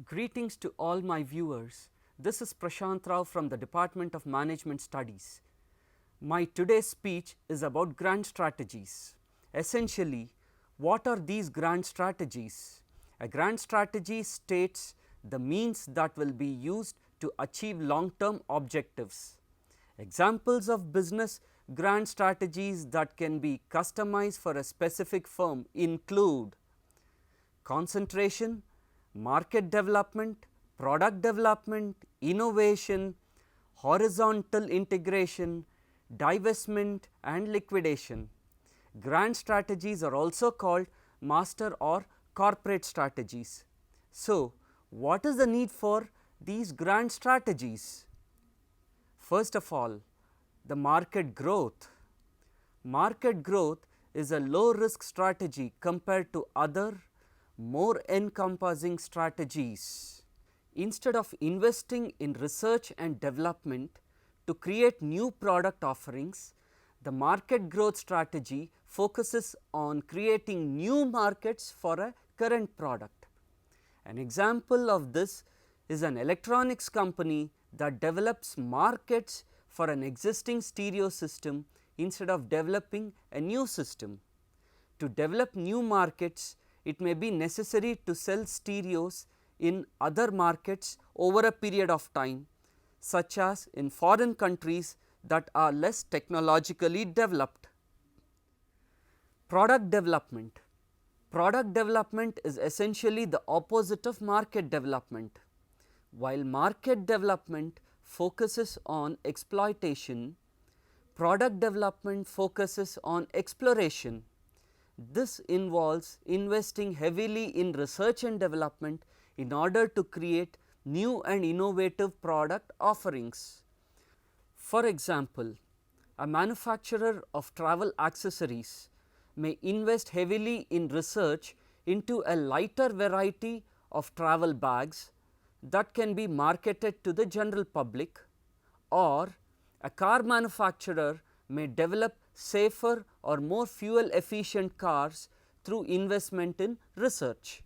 Greetings to all my viewers. This is Prashant Rao from the Department of Management Studies. My today's speech is about grand strategies. Essentially, what are these grand strategies? A grand strategy states the means that will be used to achieve long-term objectives. Examples of business grand strategies that can be customized for a specific firm include concentration, market development, product development, innovation, horizontal integration, divestment and liquidation. Grand strategies are also called master or corporate strategies. So, what is the need for these grand strategies? First of all, the market growth. Market growth is a low risk strategy compared to other more encompassing strategies. Instead of investing in research and development to create new product offerings, the market growth strategy focuses on creating new markets for a current product. An example of this is an electronics company that develops markets for an existing stereo system instead of developing a new system. To develop new markets, it may be necessary to sell stereos in other markets over a period of time, such as in foreign countries that are less technologically developed. Product development. Product development is essentially the opposite of market development. While market development focuses on exploitation, product development focuses on exploration. This involves investing heavily in research and development in order to create new and innovative product offerings. For example, a manufacturer of travel accessories may invest heavily in research into a lighter variety of travel bags that can be marketed to the general public, or a car manufacturer may develop safer or more fuel efficient cars through investment in research.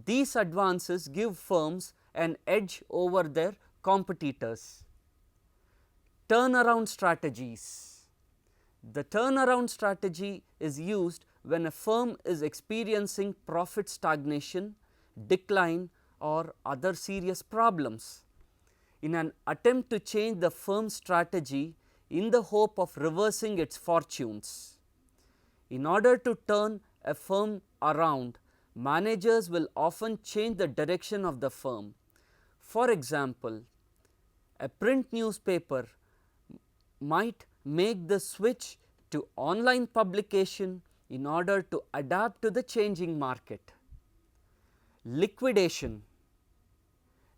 These advances give firms an edge over their competitors. Turnaround strategies. The turnaround strategy is used when a firm is experiencing profit stagnation, decline or other serious problems. In an attempt to change the firm's strategy in the hope of reversing its fortunes. In order to turn a firm around, managers will often change the direction of the firm. For example, a print newspaper might make the switch to online publication in order to adapt to the changing market. Liquidation.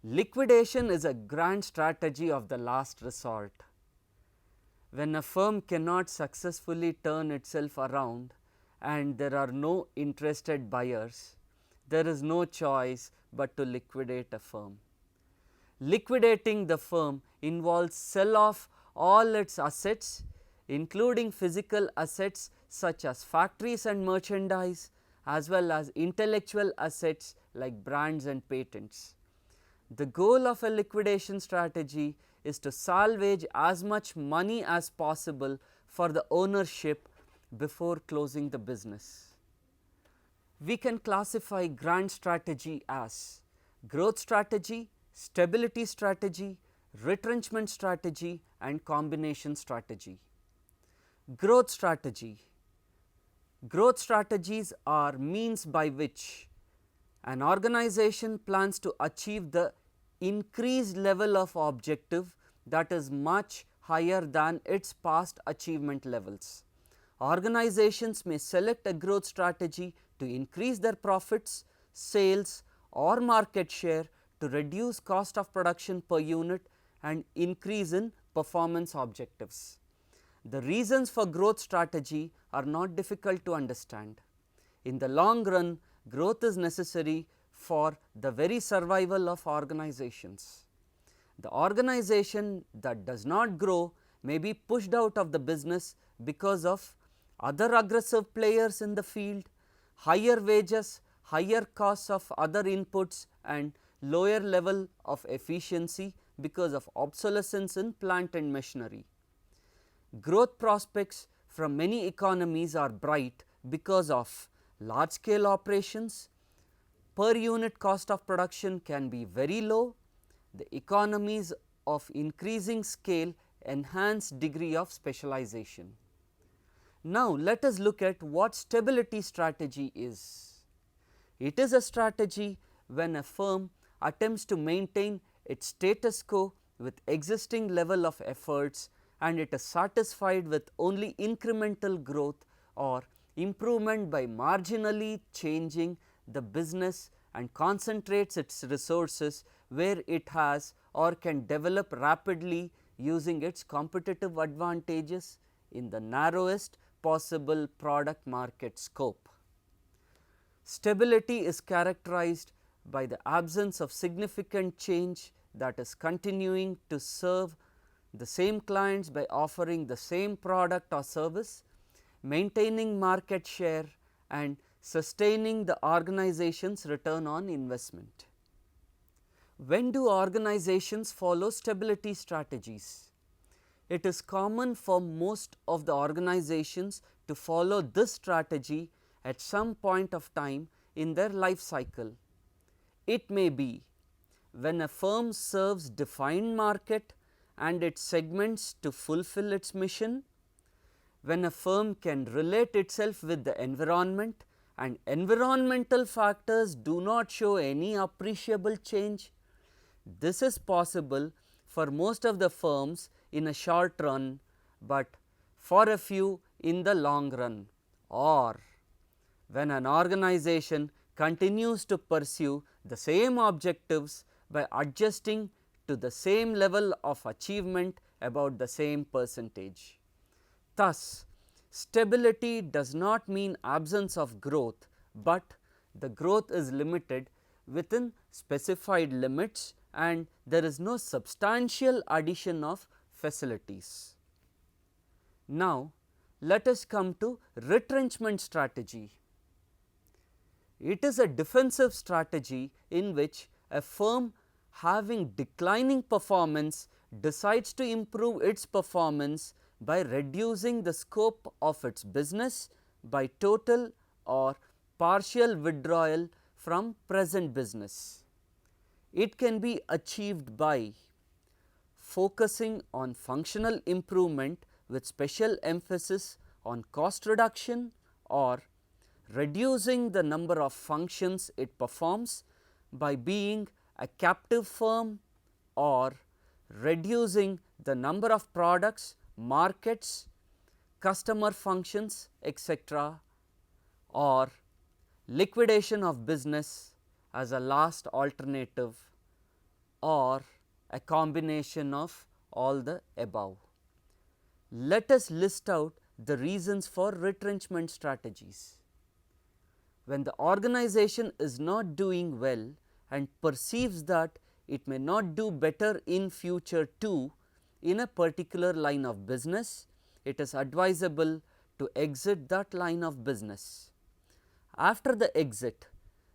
Liquidation is a grand strategy of the last resort. When a firm cannot successfully turn itself around and there are no interested buyers, there is no choice but to liquidate a firm. Liquidating the firm involves sell off all its assets, including physical assets such as factories and merchandise, as well as intellectual assets like brands and patents. The goal of a liquidation strategy is to salvage as much money as possible for the ownership before closing the business. We can classify grand strategy as growth strategy, stability strategy, retrenchment strategy and combination strategy. Growth strategy. Growth strategies are means by which an organization plans to achieve the increased level of objective that is much higher than its past achievement levels. Organizations may select a growth strategy to increase their profits, sales or market share, to reduce cost of production per unit and increase in performance objectives. The reasons for growth strategy are not difficult to understand. In the long run, growth is necessary for the very survival of organizations. The organization that does not grow may be pushed out of the business because of other aggressive players in the field, higher wages, higher costs of other inputs and lower level of efficiency because of obsolescence in plant and machinery. Growth prospects from many economies are bright because of large scale operations, per unit cost of production can be very low, the economies of increasing scale enhance degree of specialization. Now, let us look at what stability strategy is. It is a strategy when a firm attempts to maintain its status quo with existing level of efforts and it is satisfied with only incremental growth or improvement by marginally changing the business and concentrates its resources where it has or can develop rapidly using its competitive advantages in the narrowest possible product market scope. Stability is characterized by the absence of significant change that is continuing to serve the same clients by offering the same product or service, maintaining market share and sustaining the organization's return on investment. When do organizations follow stability strategies? It is common for most of the organizations to follow this strategy at some point of time in their life cycle. It may be when a firm serves defined market and its segments to fulfill its mission, when a firm can relate itself with the environment and environmental factors do not show any appreciable change. This is possible for most of the firms in a short run, but for a few in the long run, or when an organization continues to pursue the same objectives by adjusting to the same level of achievement about the same percentage. Thus, stability does not mean absence of growth, but the growth is limited within specified limits and there is no substantial addition of facilities. Now, let us come to retrenchment strategy. It is a defensive strategy in which a firm having declining performance decides to improve its performance by reducing the scope of its business by total or partial withdrawal from present business. It can be achieved by focusing on functional improvement with special emphasis on cost reduction or reducing the number of functions it performs by being a captive firm or reducing the number of products, markets, customer functions, etc., or liquidation of business as a last alternative or a combination of all the above. Let us list out the reasons for retrenchment strategies. When the organization is not doing well and perceives that it may not do better in future too in a particular line of business, it is advisable to exit that line of business. After the exit,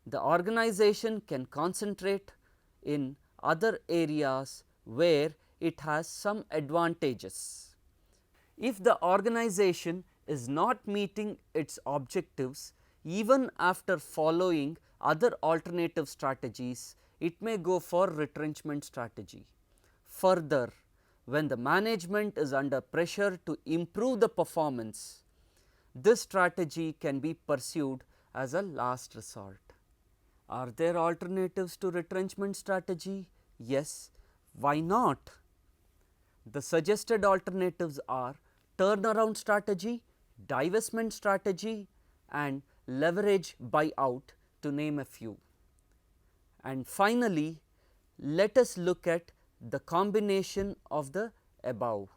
the organization can concentrate in other areas where it has some advantages. If the organization is not meeting its objectives even after following other alternative strategies, it may go for retrenchment strategy. Further, when the management is under pressure to improve the performance, this strategy can be pursued as a last resort. Are there alternatives to retrenchment strategy? Yes. Why not? The suggested alternatives are turnaround strategy, divestment strategy and leverage buyout, to name a few. And finally, let us look at the combination of the above.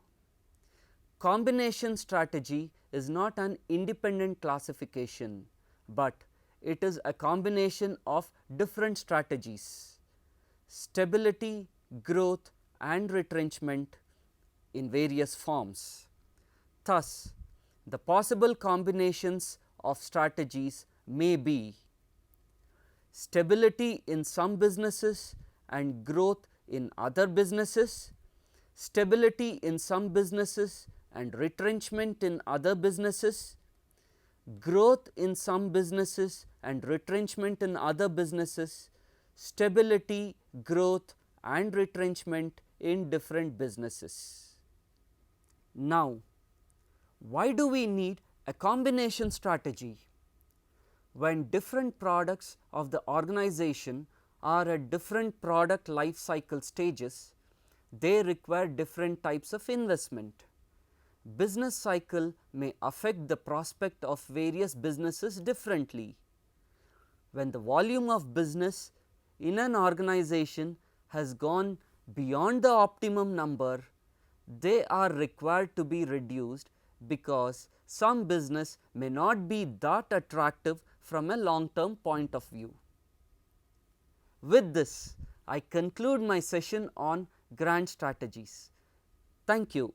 Combination strategy is not an independent classification, but it is a combination of different strategies: stability, growth and retrenchment in various forms. Thus, the possible combinations of strategies may be stability in some businesses and growth in other businesses, stability in some businesses and retrenchment in other businesses, growth in some businesses and retrenchment in other businesses, stability, growth and retrenchment in different businesses. Now, why do we need a combination strategy? When different products of the organization are at different product life cycle stages, they require different types of investment. Business cycle may affect the prospect of various businesses differently. When the volume of business in an organization has gone beyond the optimum number, they are required to be reduced because some business may not be that attractive from a long term point of view. With this, I conclude my session on grant strategies. Thank you.